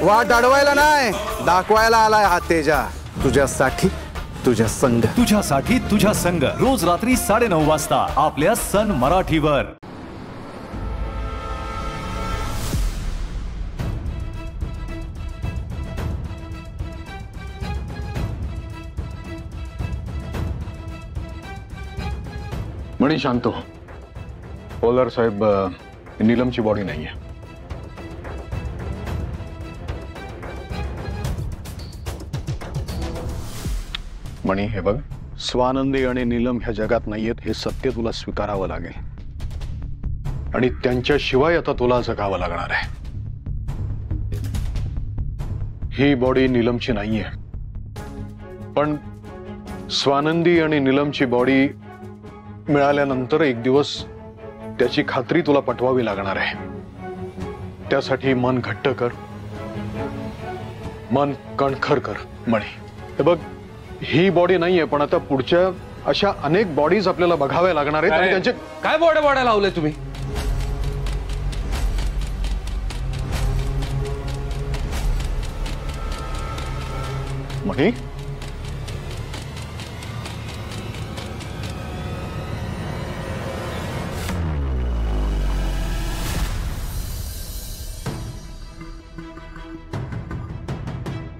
वाट अडवायला नाही, दाखवायला आलाय हा तेजा. तुझ्यासाठी तुझ्या संघ. तुझ्यासाठी तुझ्या संघ रोज रात्री 9:30 वाजता आपल्या सन मराठीवर. मणी शांत हो. पोलार साहेब, नीलमची बॉडी नाहीये. मणी हे बघ, स्वानंदी आणि नीलम ह्या जगात नाहीयेत हे सत्य तुला स्वीकारावं लागेल. आणि त्यांच्याशिवाय आता तुला जगावं लागणार आहे. ही बॉडी नीलमची नाहीये, पण स्वानंदी आणि नीलमची बॉडी मिळाल्यानंतर एक दिवस त्याची खात्री तुला पटवावी लागणार आहे. त्यासाठी मन घट्ट कर, मन कणखर कर. मणी हे बघ, ही बॉडी नाहीये, पण आता पुढच्या अशा अनेक बॉडीज आपल्याला बघाव्या लागणार आहेत. आणि त्यांचे काय बॉड्या लावले तुम्ही? मणी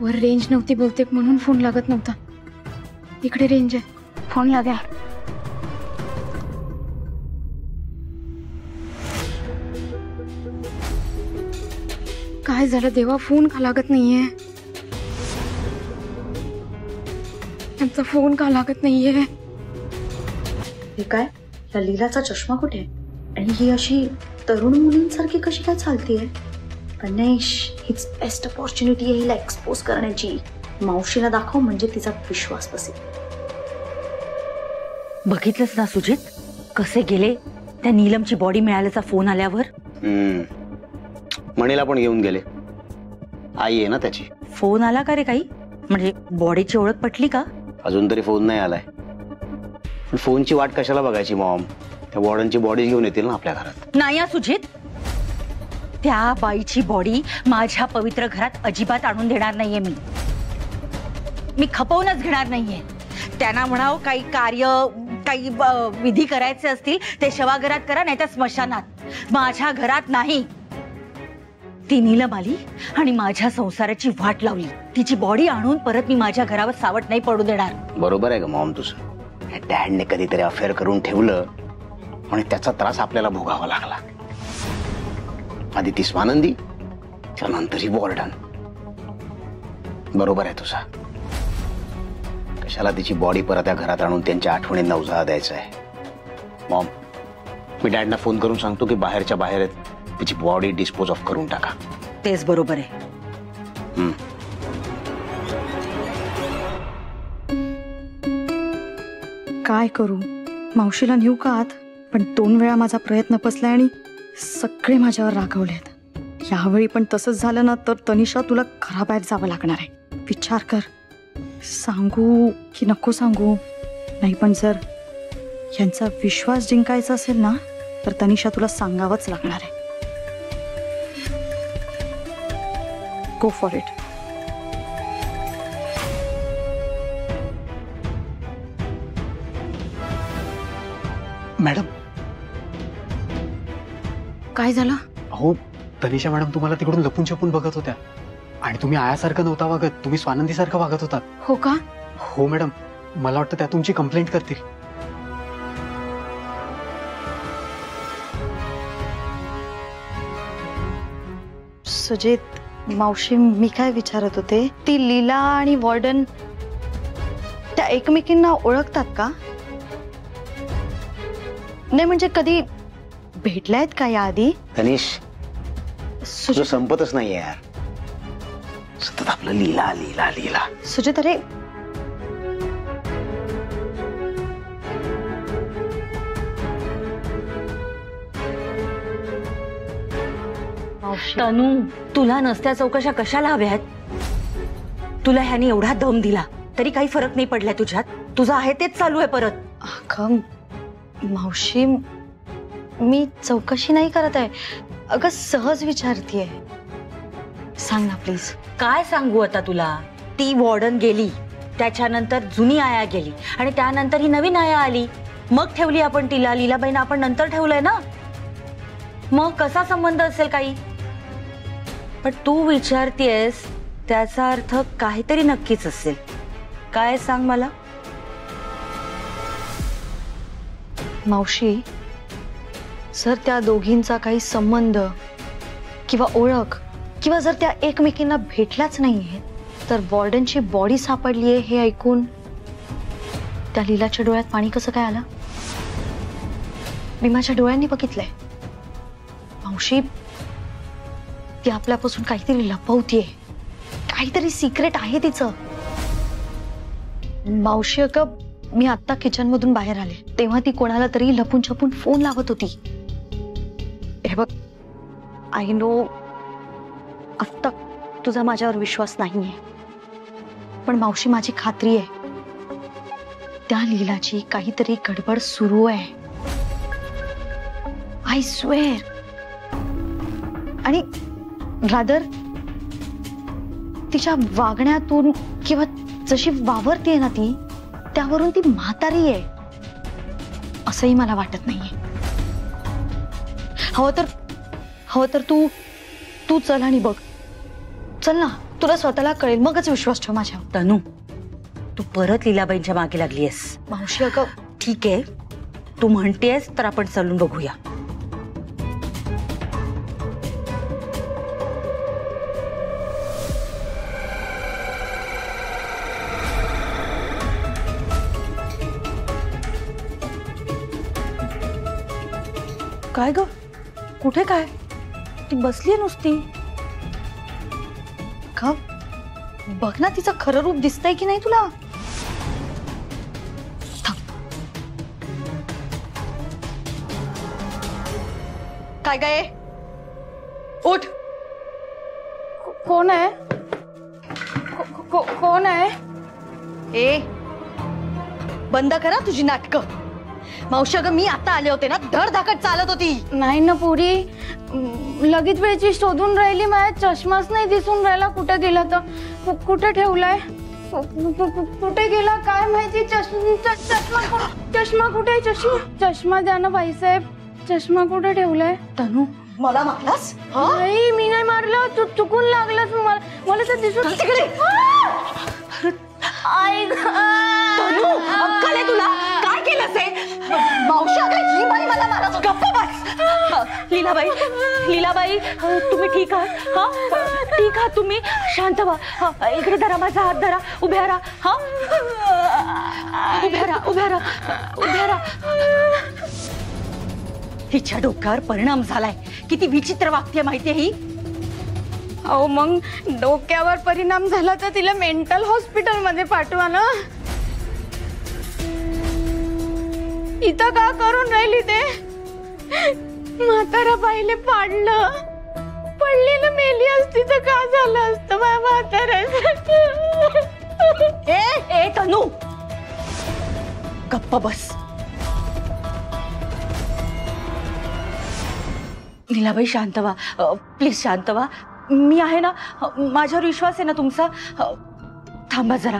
वर रेंज नव्हती बहुतेक, म्हणून फोन लागत नव्हता. इकडे रेंज आहे, फोन लागला. काय झालं देवा, फोन का लागत नाहीये? त्यांचा फोन का लागत नाहीये? हे काय, या लीलाचा चष्मा कुठे आहे? आणि ही अशी तरुण मुलींसारखी कशी काय चालतीये? गणेश, हीच बेस्ट अपॉर्च्युनिटी आहे हिला एक्सपोज करण्याची. मावशीला दाखव म्हणजे तिचा विश्वास बसेल. बघितलंच ना सुजित, कसे गेले त्या नीलमची बॉडी मिळाल्याचा फोन आल्यावर. मणीला पण घेऊन गेले. आई आहे ना त्याची. फोन आला का रे काही? म्हणजे बॉडीची ओळख पटली का? अजून तरी फोन नाही आलाय. फोनची वाट कशाला बघायची मॉम? त्या वॉर्डनची बॉडी घेऊन येतील ना आपल्या घरात. नाही सुजित, त्या बाईची बॉडी माझ्या पवित्र घरात अजिबात आणून देणार नाहीये. मी खपवूनच घेणार नाहीये. त्यांना म्हणाव काही कार्य, काही विधी करायचे असतील ते शवाघरात करा, नाही तर स्मशानात. माझ्या घरात नाही. ती नीलम आली आणि माझ्या संसाराची वाट लावली. तिची बॉडी आणून परत मी माझ्या घरावर सावट नाही पडू देणार. बरोबर आहे का मॉम तुझं? डॅडने कधीतरी अफेअर करून ठेवलं आणि त्याचा त्रास आपल्याला भोगावा लागला. आधी ती स्वानंदी, त्यानंतर ही वॉर्डन. बरोबर आहे तुझा. कशाला तिची बॉडी परत त्या घरात आणून त्यांच्या आठवणींना उजाळा द्यायचा आहे? मॉम, मी डॅडना फोन करून सांगतो की बाहेरच्या बाहेर तिची बॉडी डिस्पोज ऑफ करून टाका. तेच बरोबर आहे. काय करू, मावशीला नेऊ का आत? पण 2 वेळा माझा प्रयत्न फसलाय आणि सगळे माझ्यावर रागवलेत. यावेळी पण तसंच झालं ना तर तनिषा, तुला घराबाहेर जावं लागणार आहे. विचार कर, सांगू की नको सांगू? नाही, पण जर यांचा विश्वास जिंकायचा असेल ना तर तनिषा तुला सांगावंच लागणार आहे. Go for it. मॅडम, काय झालं? अहो, तनिषा मॅडम तुम्हाला तिकडून लपून छपून बघत होत्या आणि तुम्ही आयासारखं नव्हता वागत, तुम्ही स्वानंदीसारखं वागत होतात. हो का? हो मॅडम, मला वाटतं त्या तुमची कंप्लेंट करतील. सुजित, मावशी, मी काय विचारत होते, ती लीला आणि वॉर्डन त्या एकमेकींना ओळखतात का? नाही म्हणजे कधी भेटल्यात का याआधी? तनिष, तुझं संपतच नाही यार. सतत आपलं लीला लीला लीला. सुजित, अरे तनू, तुला नसत्या चौकशा कशाला हव्यात? तुला ह्याने एवढा दम दिला तरी काही फरक नाही पडलाय तुझ्यात. तुझं आहे तेच चालू आहे परत. अगं मावशी, मी चौकशी नाही करत आहे. अगं सहज विचारतीये. सांग ना प्लीज. काय सांगू आता तुला. ती वॉर्डन गेली, त्याच्यानंतर जुनी आया गेली आणि त्यानंतर ही नवीन आया आली. मग ठेवली आपण तिला. लीलाबाईंना आपण नंतर ठेवलंय ना. मग कसा संबंध असेल काही. पण तू विचारतेस त्याचा अर्थ काहीतरी नक्कीच असेल. काय सांग मला. मावशी, जर त्या दोघींचा काही संबंध किंवा ओळख किंवा जर त्या एकमेकींना भेटल्याच नाहीये तर वॉर्डनची बॉडी सापडलीये हे ऐकून त्या लीलाच्या डोळ्यात पाणी कसं काय आलं. मी माझ्या डोळ्यांनी बघितलंय. मावशी, ती आपल्यापासून काहीतरी लपवतीये. काहीतरी सिक्रेट आहे तिचं. मावशी अगं, मी आत्ता किचन मधून बाहेर आले तेव्हा ती कोणाला तरी लपून छपून फोन लावत होती. हे बघ, आय नो आत्ता तुझा माझ्यावर विश्वास नाहीये, पण मावशी माझी खात्री आहे त्या लीलाची काहीतरी गडबड सुरू आहे. I swear. आणि रादर तिच्या वागण्यातून किंवा जशी वावरतीये ना ती, त्यावरून ती म्हातारी आहे असंही मला वाटत नाहीये. हवं तर तू चल आणि बघ. चल ना, तुला स्वतःला कळेल, मगच विश्वास ठेव माझ्यावर. तनू, तू परत लीलाबाईंच्या मागे लागलीयस. मावशी अगं, ठीक आहे, तू म्हणतेस तर आपण चलून बघूया. काय ग, कुठे काय. ती बसली नुसती. का बघ ना, तिचं खरं रूप दिसतंय की नाही तुला. काय काय उठ. कोण आहे. कोण आहे. ए, बंद करा तुझी नाटकं. मावशी अगं, मी आता आले होते ना, धडधाकट चालत होती. नाही ना पुरी, लगेच वेळची शोधून राहिली. माझ्या चष्माच नाही दिसून राहिला. कुठे गेला तर कुठे ठेवलाय. कुठे गेला काय माहिती. चष्मा कुठे. चष्मा द्या ना भाईसाहेब. चष्मा कुठे ठेवलाय. तनू, मला मारलास. नाही, मी नाही मारलं. चुकून लागलास मला तर दिसून. अक्कल आहे तुला. काय केलंस हे. मावशी अगं, ही बाई मला मारत होती. गप्प बस. लीलाबाई, तुम्ही ठीक आहात. हा, ठीक आहात तुम्ही. शांत व्हा. इकडे धरा, माझा हात धरा. उभ्या राहा. हा, उभ्या राहा. हिच्या डोक्यावर परिणाम झालाय. किती विचित्र वागते माहितीये ही. अहो, मग डोक्यावर परिणाम झाला तर तिला मेंटल हॉस्पिटल मध्ये पाठवा ना. इथं का करून राहिली ते. म्हातारा बाईले पाडलं. पडलेलं मेली असती तर का झालं असतं माझ्या म्हाताऱ्यासाठी. ए तनू, गप्प बस. लीलाबाई, शांत व्हा. प्लीज शांत व्हा. मी आहे ना, माझ्यावर विश्वास आहे ना तुमचा. थांबा जरा.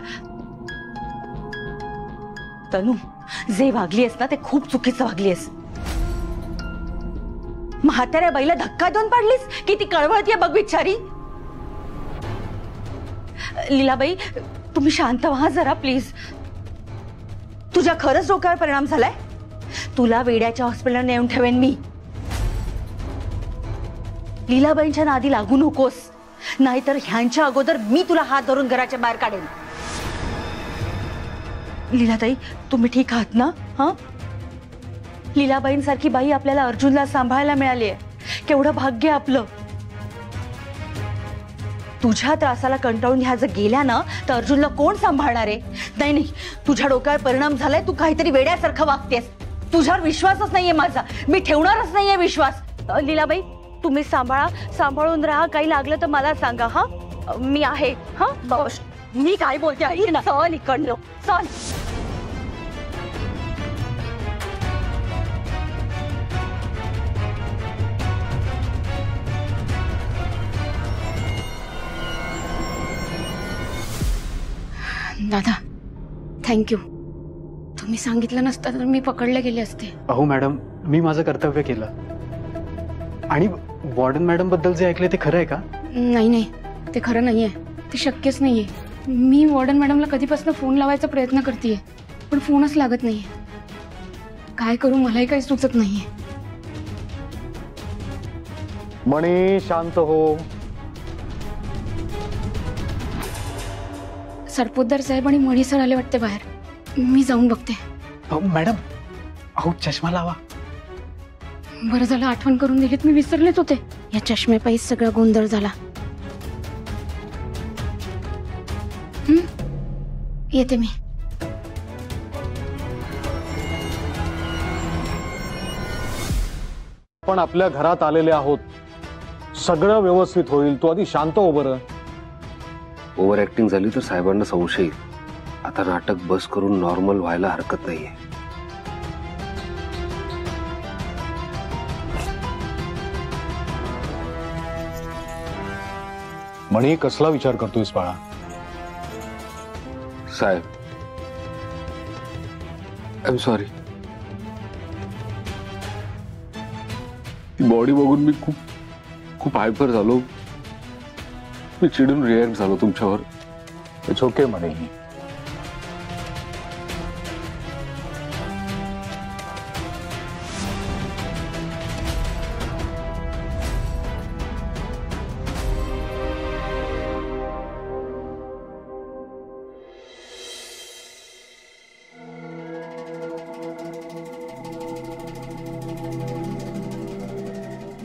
तनू, जे वागलीस ना ते खूप चुकीचं वागलीस. म्हाताऱ्या बाईला धक्का देऊन पाडलीस. किती कळवळतीये बघ बिचारी. लीलाबाई, तुम्ही शांत व्हा जरा प्लीज. तुझ्या खरंच डोक्यावर परिणाम झालाय. तुला वेड्याच्या हॉस्पिटलला नेऊन ठेवेन मी. लीलाबाईंच्या नादी लागू नकोस, नाहीतर ह्यांच्या अगोदर मी तुला हात धरून घराच्या बाहेर काढेन. लीलाताई, तुम्ही ठीक आहात ना. हा, लीलाबाईंसारखी बाई आपल्याला अर्जुनला सांभाळायला मिळाली आहे. केवढं भाग्य आपलं. तुझ्या त्रासाला कंटाळून ह्या जर गेल्या ना तर अर्जुनला कोण सांभाळणार आहे. नाही, तुझ्या डोक्यावर परिणाम झालाय. तू काहीतरी वेड्यासारखं वागतेस. तुझ्यावर विश्वासच नाहीये माझा. मी ठेवणारच नाहीये विश्वास. लीलाबाई, तुम्ही सांभाळून राहा. काही लागलं तर मला सांगा. हा, मी आहे. हा, मी काय बोलते ऐक ना. चल इकडनं, चल. दादा थँक्यू. तुम्ही सांगितलं नसतं तर मी पकडले गेले असते. अहो मॅडम, मी माझं कर्तव्य केलं. आणि वॉर्डन मॅडम बद्दल जे ऐकले ते खरं आहे का? नाही नाही, ते खरं नाहीये. ते शक्यच नाहीये. मी वॉर्डन मॅडमला कधीपासून फोन लावायचा प्रयत्न करतेय, पण फोनच लागत नाहीये. काय करू मलाही काही सुचत नाहीये. मणी शांत हो. सरपोतदार साहेब आणि मणी सर आले वाटते बाहेर. मी जाऊन बघते. अहो मॅडम, अहो चष्मा लावा. बरं झालं आठवण करून दिलीत, मी विसरलेच होते. या चष्म्यापायी सगळा गोंधळ झाला. येते मी. पण आपल्या घरात आलेले आहोत, सगळं व्यवस्थित होईल. तू आधी शांत हो बरं. ओव्हर ऍक्टिंग झाली तर साहेबांना संशय येईल. आता नाटक बस करून नॉर्मल व्हायला हरकत नाहीये. मणी, कसला विचार करतोयस बाळा? साहेब, आय एम सॉरी. बॉडी बघून मी खूप हायपर झालो. मी चिडून रिॲक्ट झालो तुमच्यावर. इट्स ओके मणी.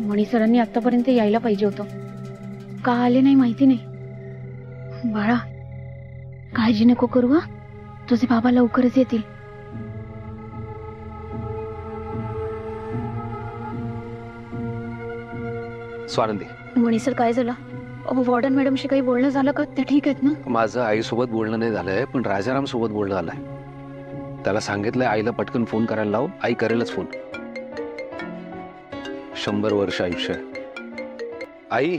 मणी सरांनी आतापर्यंत यायला पाहिजे होतं. का आले नाही माहिती नाही. बाळा काळजी नको करू हा, तुझे बाबा लवकरच येतील. स्वानंदी, मणी सर काय झालं? वॉर्डन मॅडमशी काही बोलणं झालं का? त्या ठीक आहेत ना? माझं आईसोबत बोलणं नाही झालंय, पण राजाराम सोबत बोलणं झालंय. त्याला सांगितलंय आईला पटकन फोन करायला लाव, आई करेलच फोन. 100 वर्ष आयुष्य. आई,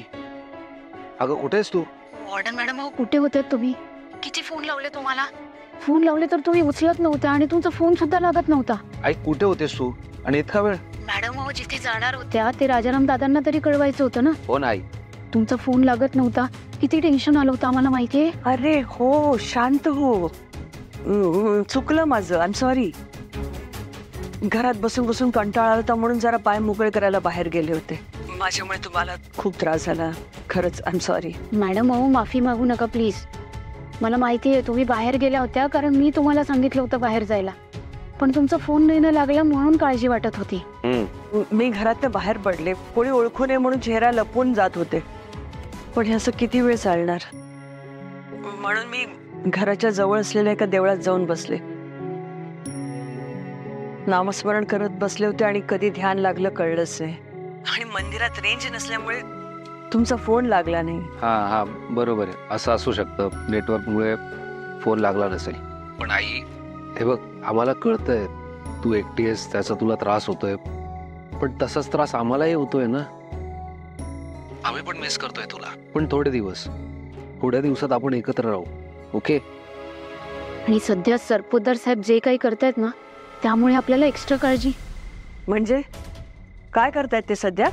अगं कुठेस तू? वॉर्डन मॅडम अहो कुठे होते तुम्ही? किती फोन लावले तुम्हाला? फोन लावले तर तुम्ही उचलत नव्हता आणि तुमचा फोन सुद्धा लागत नव्हता. आई कुठे होतेस तू आणि इतका वेळ? मॅडम अहो जिथे जाणार होत्या ते राजाराम दादांना तरी कळवायचं होतं ना. हो ना आई. तुमचा फोन लागत नव्हता, किती टेन्शन आलं होतं आम्हाला माहितीये. अरे हो, शांत हो. चुकलं माझं, आय एम सॉरी. घरात बसून बसून कंटाळा आला होता म्हणून जरा पाय मोकळे करायला बाहेर गेले होते. माझ्यामुळे तुम्हाला खूप त्रास झाला. खरंच आय एम सॉरी. मॅडम अहो माफी मागू नका प्लीज. मला माहिती आहे तुम्ही बाहेर गेल्या होत्या, कारण मी तुम्हाला सांगितलं होतं बाहेर जायला, पण तुमचा फोन नाही लागला म्हणून काळजी वाटत होती. मी घरातनं बाहेर पडले, कोणी ओळखू नये म्हणून चेहरा लपवून जात होते. पण हे असं किती वेळ चालणार, म्हणून मी घराच्या जवळ असलेल्या एका देवळात जाऊन बसले. नामस्मरण करत बसले होते आणि कधी ध्यान लागलं कळलंच नाही. आणि मंदिरात रेंज नसल्यामुळे तुमचा फोन लागला नाही. हा बरोबर आहे, असं असू शकतं. नेटवर्कमुळे फोन लागला नसेल. पण आई हे बघ, आम्हाला कळतंय तू एकटी आहेस, त्याचा तुला त्रास होतोय, पण तसाच त्रास आम्हालाही होतोय ना. आम्ही पण मिस करतोय तुला. पण थोडे दिवस, थोड्या दिवसात आपण एकत्र राहू, ओके? आणि सध्या सरपोतदार साहेब जे काही करतायत ना, त्यामुळे आपल्याला एक्स्ट्रा काळजी. म्हणजे काय करतायत ते सध्या?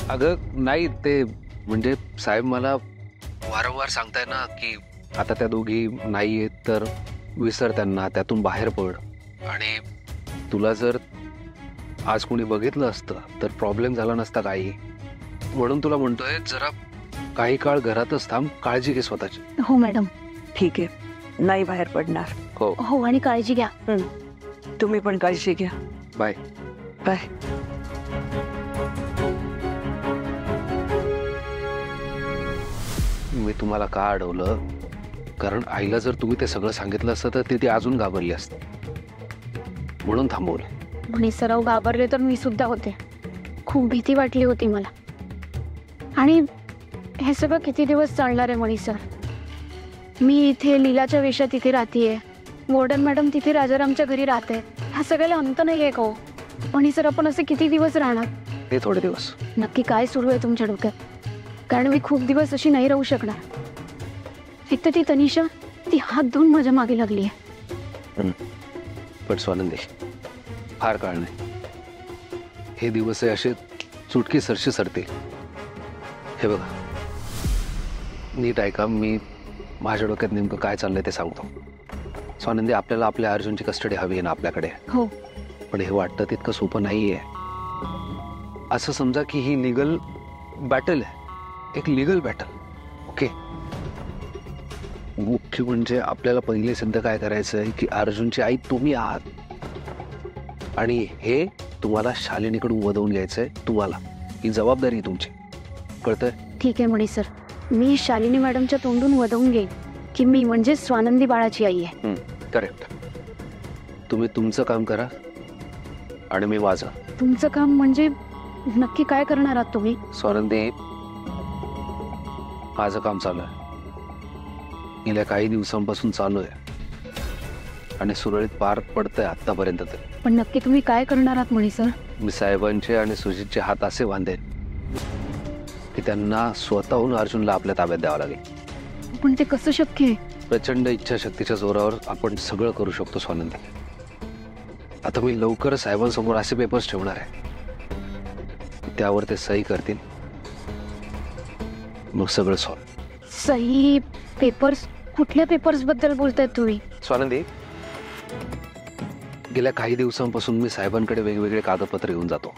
अगं नाही, ते म्हणजे साहेब मला वारंवार सांगताय ना की आता त्या दोघी नाही आहेत तर विसर त्यांना, त्यातून बाहेर पड. आणि तुला जर आज कोणी बघितलं असतं तर प्रॉब्लेम झाला नसता काही. म्हणून तुला म्हणतोय जरा काही काळ घरातच थांब, काळजी घे स्वतःची. हो मॅडम. ठीक आहे, नाही बाहेर पडणार. हो हो, आणि काळजी घ्या. तुम्ही पण काळजी घ्या. Bye bye. मी तुम्हाला का अडवलं, कारण आईला जर तुम्ही ते सगळं सांगितलं असतं तर ती अजून घाबरली असते, म्हणून थांबवलं. म्हणे सराव घाबरले तर मी सुद्धा होते. खूप भीती वाटली होती मला. आणि हे सगळं किती दिवस चालणार आहे मणी सर? मी इथे लीलाच्या वेशात इथे राहतीये, वॉर्डन मॅडम तिथे राजारामच्या घरी राहते. ह्या सगळ्याला अंत नाही आहे का हो? मणी सर आपण असे किती दिवस राहणार? हे थोडे दिवस. नक्की काय सुरू आहे तुमच्या डोक्यात? कारण मी खूप दिवस अशी नाही राहू शकणार. एक तर ती तनिषा, ती हात धुवून माझ्या मागे लागली आहे. पण स्वानंदी, फार काळ नाही. हे दिवस असे चुटकी सरशी सरतील. हे बघा, नीट ऐका, मी माझ्या डोक्यात नेमकं काय चाललंय ते सांगतो. स्वानंदी, आपल्याला आपल्या अर्जुनची कस्टडी हवी आहे ना आपल्याकडे. हो. पण हे वाटतं तितकं सोपं नाहीये. असं समजा की ही लीगल बॅटल आहे, एक लीगल बॅटल. ओके, मुख्य म्हणजे आपल्याला पहिले सिद्ध काय करायचं आहे की अर्जुनची आई तुम्ही आहात, आणि हे तुम्हाला शालिनीकडून वदवून घ्यायचंय. तुम्हाला ही जबाबदारी तुमची, कळतंय? ठीक आहे मणी सर, मी शालिनी मॅडमच्या तोंडून वदवून घेईन की मी म्हणजे स्वानंदी बाळाची आई आहे. करेक्ट. तुम्ही तुमचं काम करा आणि मी माझं. तुमचं काम म्हणजे नक्की काय करणार आहात तुम्ही? स्वानंदी, माझं काम चालू आहे, गेल्या काही दिवसांपासून चालू आहे आणि सुरळीत पार पडतंय आतापर्यंत. तरी पण नक्की तुम्ही काय करणार आहात मणी सर? मी साहेबांचे आणि सुजितचे हात असे बांधेन की त्यांना स्वतःहून अर्जुनला आपल्या ताब्यात द्यावं लागेल. पण ते कसं शक्य आहे? प्रचंड इच्छाशक्तीच्या जोरावर आपण सगळं करू शकतो स्वानंदी. आता मी लवकरच साहेबांसमोर असे पेपर्स ठेवणार आहे, त्यावर ते सही करतील, मग सगळं सॉल्व. सही पेपर्स? कुठल्या पेपर्स बद्दल बोलतायत तुम्ही? स्वानंदी, गेल्या काही दिवसांपासून मी साहेबांकडे वेगवेगळे कागदपत्र घेऊन जातो,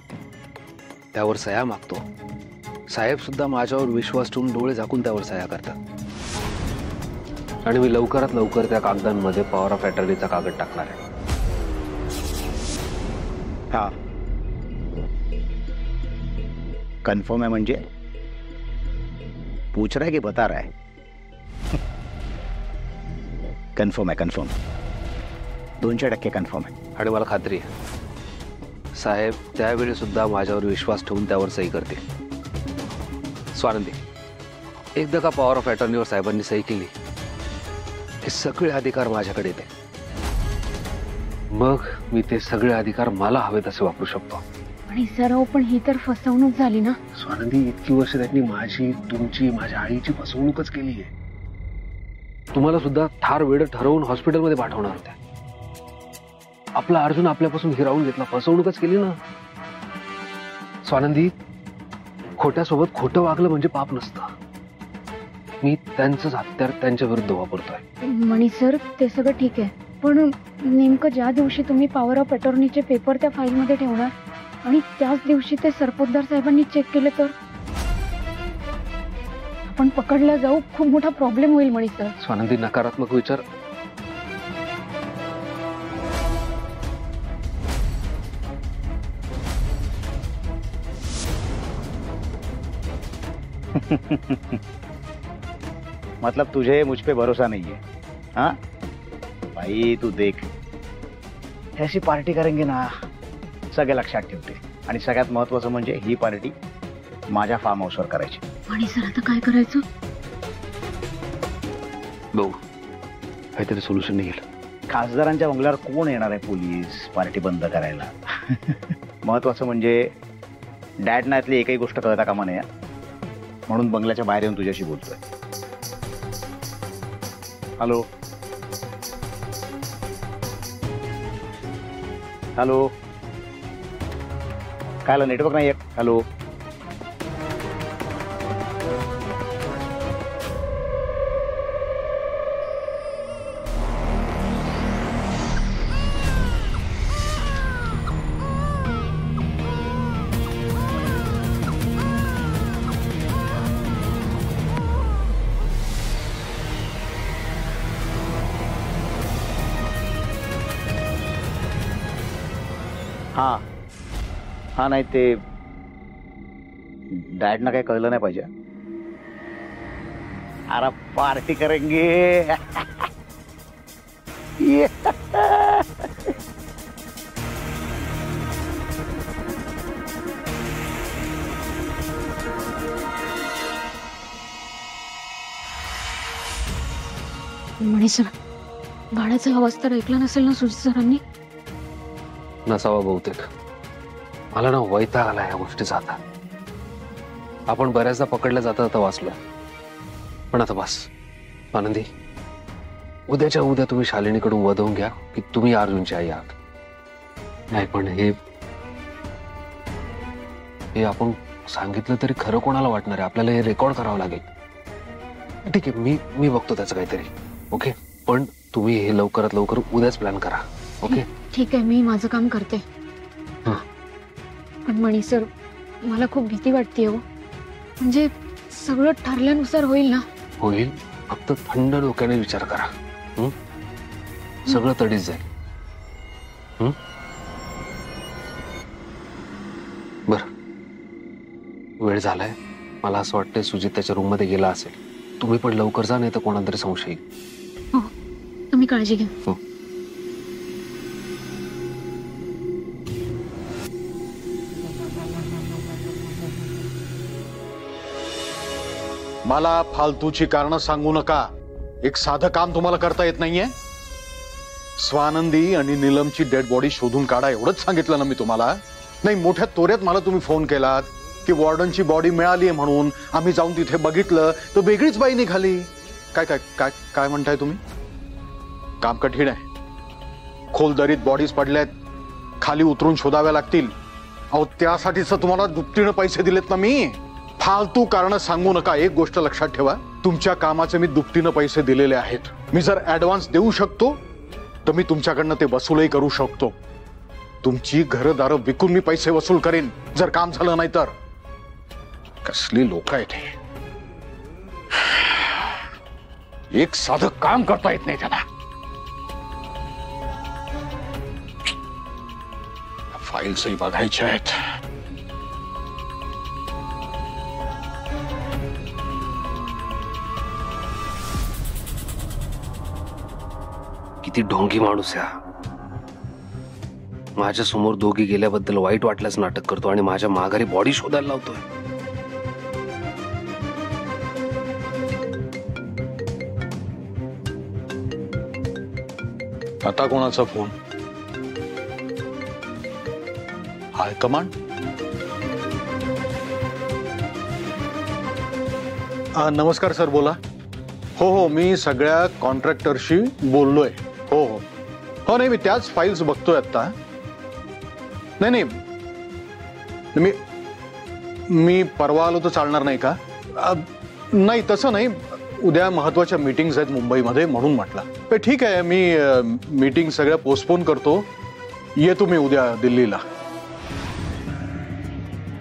त्यावर सह्या मागतो. साहेब सुद्धा माझ्यावर विश्वास ठेवून डोळे झाकून त्यावर सह्या करतात, आणि मी लवकरात लवकर त्या कागदांमध्ये पॉवर ऑफ अटर्नीचा कागद टाकणार आहे. हा, कन्फर्म है म्हणजे? पूछ रहा है कि बता रहा है? कन्फर्म है, कन्फर्म, 200% कन्फर्म है. आणि मला खात्री आहे साहेब त्यावेळी सुद्धा माझ्यावर विश्वास ठेवून त्यावर सही करतील. स्वानंदी, एकदा का पॉवर ऑफ अटर्नीवर साहेबांनी सही केली, हे सगळे अधिकार माझ्याकडे येते. मग मी ते सगळे अधिकार मला हवे तसे वापरू शकतो. आणि सर, पण ही तर फसवणूक झाली ना? स्वानंदी, इतकी वर्ष त्यांनी माझी, तुमची, माझ्या आईची फसवणूकच केली आहे. तुम्हाला सुद्धा थार वेळ ठरवून हॉस्पिटलमध्ये पाठवणार होत्या. आपला अर्जुन आपल्यापासून हिरावून घेतला, फसवणूकच केली ना. स्वानंदी, खोट्यासोबत खोटं वागलं म्हणजे पाप नसतं. मी त्यांचंच हत्यार त्यांच्या विरुद्ध वापरतोय. मणी सर, ते सगळं ठीक आहे, पण नेमकं ज्या दिवशी तुम्ही पॉवर ऑफ अटॉर्नीचे पेपर त्या फाईलमध्ये ठेवणार आणि त्याच दिवशी ते सरपोतदार साहेबांनी चेक केले तर आपण पकडला जाऊ, खूप मोठा प्रॉब्लेम होईल मणी सर. स्वानंदी, नकारात्मक विचार. मतलब तुझे मुझ पे भरोसा नहीं है? हाँ भाई, तू देख, ऐसी पार्टी करेंगे ना सगळे लक्षात ठेवते. आणि सगळ्यात महत्वाचं म्हणजे ही पार्टी माझ्या फार्म हाऊसवर करायची. आणि सर, आता काय करायचं? भाऊ, काहीतरी सोल्युशन निघेल. खासदारांच्या बंगल्यावर कोण येणार आहे? पोलीस पार्टी बंद करायला. महत्वाचं म्हणजे डॅडना यातली एकही गोष्ट कळता कामा नये, म्हणून बंगल्याच्या बाहेर येऊन तुझ्याशी बोलतोय. हॅलो हॅलो, कायला नेटवर्क नाही आहे? हॅलो, हाँ हाँ, नाही ते डॅडना काही कळलं नाही पाहिजे. अरे पार्टी करेंगे. म्हणे सर, बाळाचा आवाज तर ऐकला नसेल ना सुजित सरांनी? नसावा बहुतेक. मला ना वैताग आला या गोष्टीचा. आता आपण बऱ्याचदा पकडल्या जाता वाचलो, पण आता बस. आनंदी, उद्याच्या उद्या तुम्ही शालिनीकडून वधवून घ्या की तुम्ही अर्जुनची आई आहात. नाही पण हे आपण सांगितलं तरी खरं कोणाला वाटणार आहे? आपल्याला हे रेकॉर्ड करावं लागेल. ठीक आहे, मी बघतो त्याचं काहीतरी. ओके, पण तुम्ही हे लवकरात लवकर उद्याच प्लॅन करा. ओके ठीक आहे, मी माझं काम करते. पण मणी सर, मला खूप भीती वाटते हो. म्हणजे सगळं ठरल्यानुसार होईल ना? होईल, फक्त थंड डोक्याने विचार करा. सगळं तडीच जाईल. बर, वेळ झालाय. मला असं वाटतंय सुजित त्याच्या रूम मध्ये गेला असेल. तुम्ही पण लवकर जा, नाही तर कोणाला तरी संशय येईल. हो, तुम्ही काळजी घ्या. हो. मला फालतूची कारणं सांगू नका. एक साधं काम तुम्हाला करता येत नाहीये? स्वानंदी आणि नीलमची डेड बॉडी शोधून काढा, एवढंच सांगितलं ना मी तुम्हाला. नाही, मोठ्या तोऱ्यात मला तुम्ही फोन केलात की वॉर्डनची बॉडी मिळाली आहे म्हणून. आम्ही जाऊन तिथे बघितलं तर वेगळीच बाई निघाली. काय काय काय काय म्हणताय तुम्ही? काम कठीण आहे. खोल दरीत बॉडीज पडल्यात, खाली उतरून शोधाव्या लागतील. अहो, त्यासाठीच तुम्हाला दुपटीनं पैसे दिलेत ना मी. फालतू कारण सांगू नका. एक गोष्ट लक्षात ठेवा, तुमच्या कामाचे मी दुपटीनं पैसे दिलेले आहेत. मी जर ऍडव्हान्स देऊ शकतो तर मी तुमच्याकडनं ते वसूलही करू शकतो. तुमची घरदारं विकून मी पैसे वसूल करेन जर काम झालं नाही तर. कसली लोक आहेत हे. एक साधं काम करता येत नाही त्यांना. फाईल्सही बघायच्या आहेत. किती ढोंगी माणूस आहे. माझ्या समोर दोघी गेल्याबद्दल वाईट वाटल्याच नाटक करतो आणि माझ्या माघारी बॉडी शोधायला लावतोय. आता कोणाचा फोन? हायकमांड? नमस्कार सर, बोला. हो, मी सगळ्या कॉन्ट्रॅक्टरशी बोललोय. हो, नाही, मी त्याच फाईल्स बघतोय आता. नाही, मी परवा आलो तर चालणार नाही का? नाही, तसं नाही. उद्या महत्वाच्या मीटिंग्स आहेत मुंबईमध्ये म्हणून म्हटलं. ठीक आहे, मी मीटिंग सगळ्या पोस्टपोन करतो. येतो मी उद्या दिल्लीला.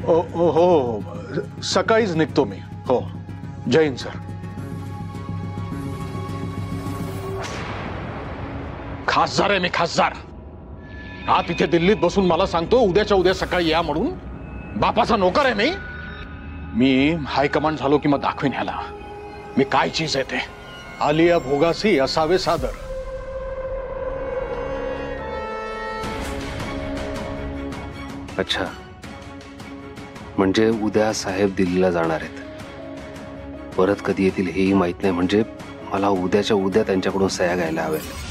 हो, सकाळीच निघतो मी. हो, जय हिंद सर. खासदार आहे मी, खासदार. हा तिथे दिल्लीत बसून मला सांगतो उद्याच्या उद्या सकाळी या म्हणून. बापाचा नोकर आहे मी हायकमांड झालो की मग दाखवीन ह्याला मी काय चीज आहे ते. आलिया भोगासी असावे सादर. अच्छा, म्हणजे उद्या साहेब दिल्लीला जाणार आहेत. परत कधी येतील हेही माहित नाही. म्हणजे मला उद्याच्या उद्या त्यांच्याकडून सह्या घ्यायला हव्यात.